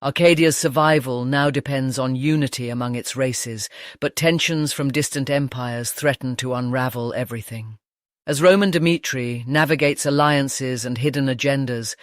Arcadia's survival now depends on unity among its races, but tensions from distant empires threaten to unravel everything. As Roman Dmitri navigates alliances and hidden agendas,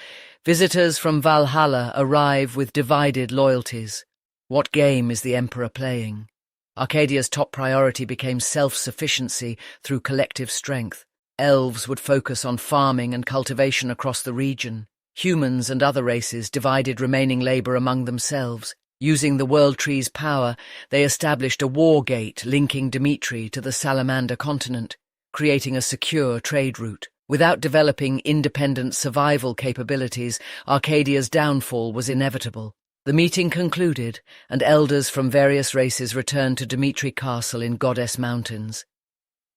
visitors from Valhalla arrive with divided loyalties. What game is the Emperor playing? Arcadia's top priority became self-sufficiency through collective strength. Elves would focus on farming and cultivation across the region. Humans and other races divided remaining labor among themselves. Using the World Tree's power, they established a war gate linking Dmitri to the Salamander continent, creating a secure trade route. Without developing independent survival capabilities, Arcadia's downfall was inevitable. The meeting concluded, and elders from various races returned to Dmitri Castle in Goddess Mountains.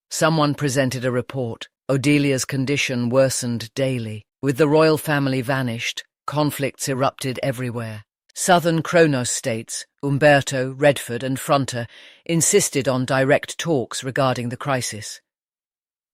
Someone presented a report. Odellia's condition worsened daily. With the royal family vanished, conflicts erupted everywhere. Southern Kronos states, Umberto, Redford and Fronter, insisted on direct talks regarding the crisis.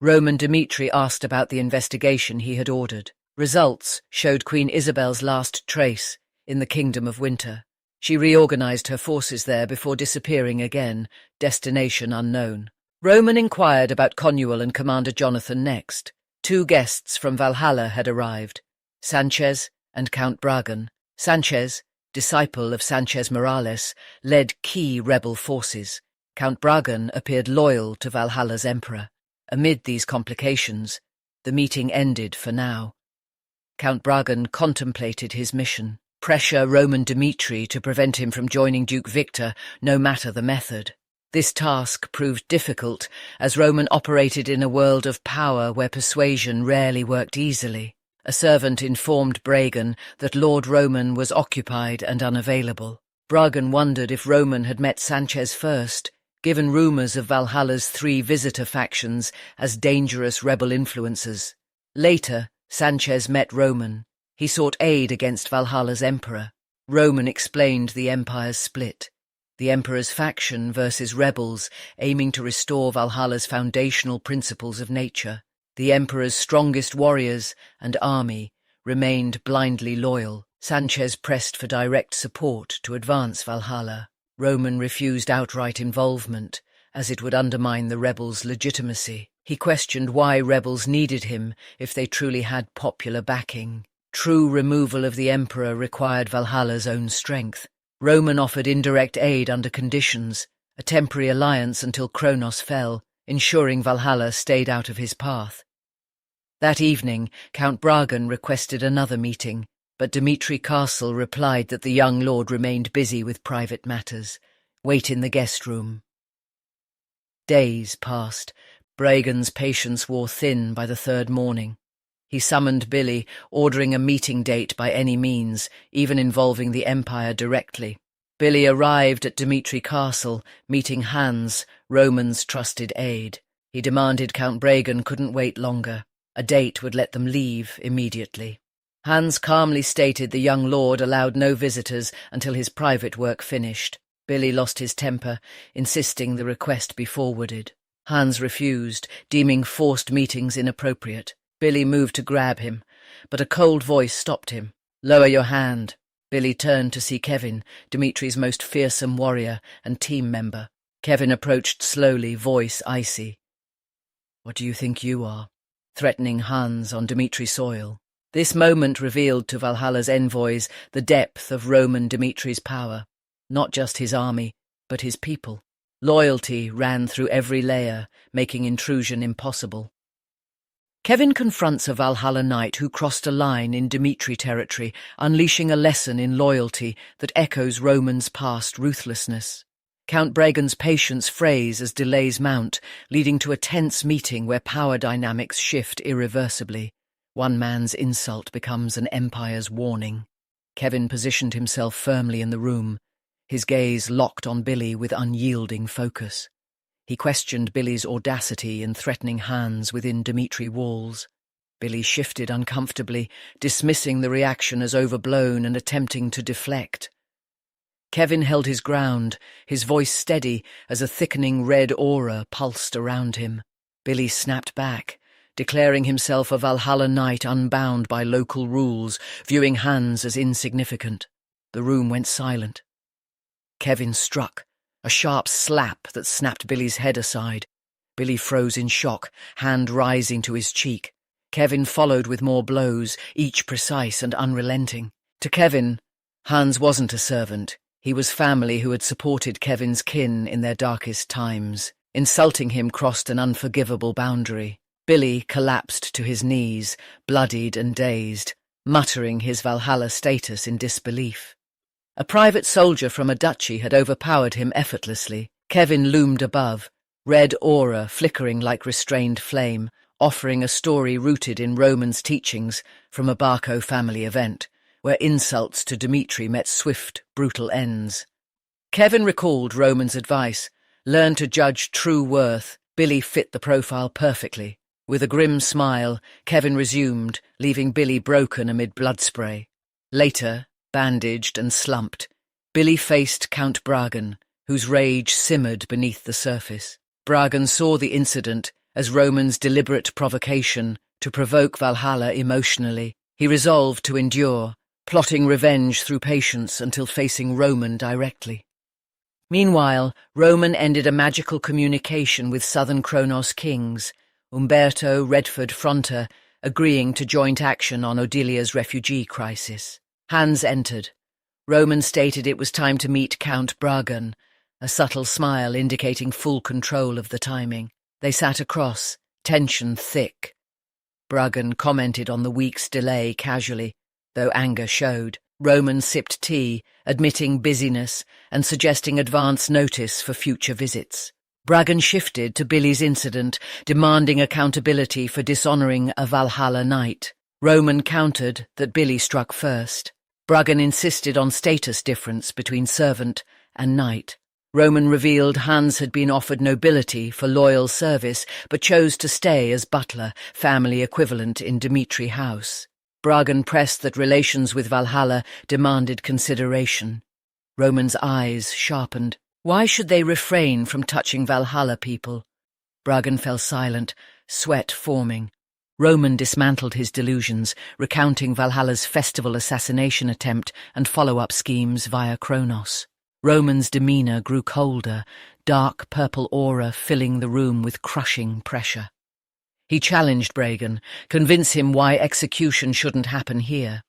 Roman Dmitri asked about the investigation he had ordered. Results showed Queen Isabel's last trace in the Kingdom of Winter. She reorganized her forces there before disappearing again, destination unknown. Roman inquired about Connual and Commander Jonathan next. 2 guests from Valhalla had arrived, Sanchez and Count Bragan. Sanchez, disciple of Sanchez Morales, led key rebel forces. Count Bragan appeared loyal to Valhalla's emperor. Amid these complications, the meeting ended for now. Count Bragan contemplated his mission. Pressure Roman Dmitri to prevent him from joining Duke Victor, no matter the method. This task proved difficult, as Roman operated in a world of power where persuasion rarely worked easily. A servant informed Bragan that Lord Roman was occupied and unavailable. Bragan wondered if Roman had met Sanchez first, given rumours of Valhalla's 3 visitor factions as dangerous rebel influences. Later, Sanchez met Roman. He sought aid against Valhalla's emperor. Roman explained the empire's split. The Emperor's faction versus rebels aiming to restore Valhalla's foundational principles of nature. The Emperor's strongest warriors and army remained blindly loyal. Sanchez pressed for direct support to advance Valhalla. Roman refused outright involvement, as it would undermine the rebels' legitimacy. He questioned why rebels needed him if they truly had popular backing. True removal of the Emperor required Valhalla's own strength. Roman offered indirect aid under conditions, a temporary alliance until Kronos fell, ensuring Valhalla stayed out of his path. That evening, Count Bragan requested another meeting, but Dmitri Castle replied that the young lord remained busy with private matters. Wait in the guest room. Days passed. Bragan's patience wore thin by the 3rd morning. He summoned Billy, ordering a meeting date by any means, even involving the Empire directly. Billy arrived at Dmitri Castle, meeting Hans, Roman's trusted aide. He demanded Count Bragan couldn't wait longer. A date would let them leave immediately. Hans calmly stated the young lord allowed no visitors until his private work finished. Billy lost his temper, insisting the request be forwarded. Hans refused, deeming forced meetings inappropriate. Billy moved to grab him, but a cold voice stopped him. "Lower your hand." Billy turned to see Kevin, Dmitri's most fearsome warrior and team member. Kevin approached slowly, voice icy. "What do you think you are?" threatening Hans on Dmitri soil. This moment revealed to Valhalla's envoys the depth of Roman Dmitri's power. Not just his army, but his people. Loyalty ran through every layer, making intrusion impossible. Kevin confronts a Valhalla knight who crossed a line in Dmitri territory, unleashing a lesson in loyalty that echoes Roman's past ruthlessness. Count Bragan's patience frays as delays mount, leading to a tense meeting where power dynamics shift irreversibly. One man's insult becomes an empire's warning. Kevin positioned himself firmly in the room, his gaze locked on Billy with unyielding focus. He questioned Billy's audacity in threatening Hans within Dmitri walls. Billy shifted uncomfortably, dismissing the reaction as overblown and attempting to deflect. Kevin held his ground, his voice steady as a thickening red aura pulsed around him. Billy snapped back, declaring himself a Valhalla knight unbound by local rules, viewing Hans as insignificant. The room went silent. Kevin struck, a sharp slap that snapped Billy's head aside. Billy froze in shock, hand rising to his cheek. Kevin followed with more blows, each precise and unrelenting. To Kevin, Hans wasn't a servant. He was family who had supported Kevin's kin in their darkest times. Insulting him crossed an unforgivable boundary. Billy collapsed to his knees, bloodied and dazed, muttering his Valhalla status in disbelief. A private soldier from a duchy had overpowered him effortlessly. Kevin loomed above, red aura flickering like restrained flame, offering a story rooted in Roman's teachings from a Barco family event, where insults to Dmitri met swift, brutal ends. Kevin recalled Roman's advice, learn to judge true worth. Billy fit the profile perfectly. With a grim smile, Kevin resumed, leaving Billy broken amid blood spray. Later, bandaged and slumped, Billy faced Count Bragan, whose rage simmered beneath the surface. Bragan saw the incident as Roman's deliberate provocation to provoke Valhalla emotionally. He resolved to endure, plotting revenge through patience until facing Roman directly. Meanwhile, Roman ended a magical communication with southern Kronos kings, Umberto, Redford, Fronter, agreeing to joint action on Odellia's refugee crisis. Hans entered. Roman stated it was time to meet Count Bragan, a subtle smile indicating full control of the timing. They sat across, tension thick. Bragan commented on the week's delay casually, though anger showed. Roman sipped tea, admitting busyness and suggesting advance notice for future visits. Bragan shifted to Billy's incident, demanding accountability for dishonouring a Valhalla knight. Roman countered that Billy struck first. Bragan insisted on status difference between servant and knight. Roman revealed Hans had been offered nobility for loyal service, but chose to stay as butler, family equivalent in Dmitri house. Bragan pressed that relations with Valhalla demanded consideration. Roman's eyes sharpened. Why should they refrain from touching Valhalla people? Bragan fell silent, sweat forming. Roman dismantled his delusions, recounting Valhalla's festival assassination attempt and follow-up schemes via Kronos. Roman's demeanour grew colder, dark purple aura filling the room with crushing pressure. He challenged Bragan, convince him why execution shouldn't happen here.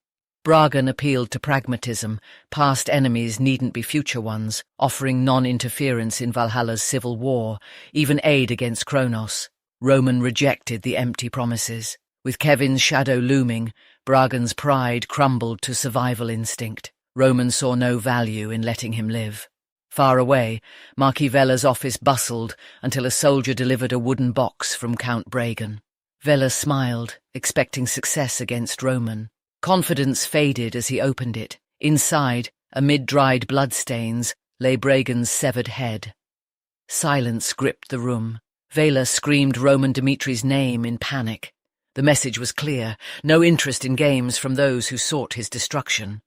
Bragan appealed to pragmatism. Past enemies needn't be future ones, offering non-interference in Valhalla's civil war, even aid against Kronos. Roman rejected the empty promises. With Kevin's shadow looming, Bragan's pride crumbled to survival instinct. Roman saw no value in letting him live. Far away, Marquis Vella's office bustled until a soldier delivered a wooden box from Count Bragan. Vella smiled, expecting success against Roman. Confidence faded as he opened it. Inside, amid dried bloodstains, lay Bragan's severed head. Silence gripped the room. Vela screamed Roman Dmitri's name in panic. The message was clear, no interest in games from those who sought his destruction.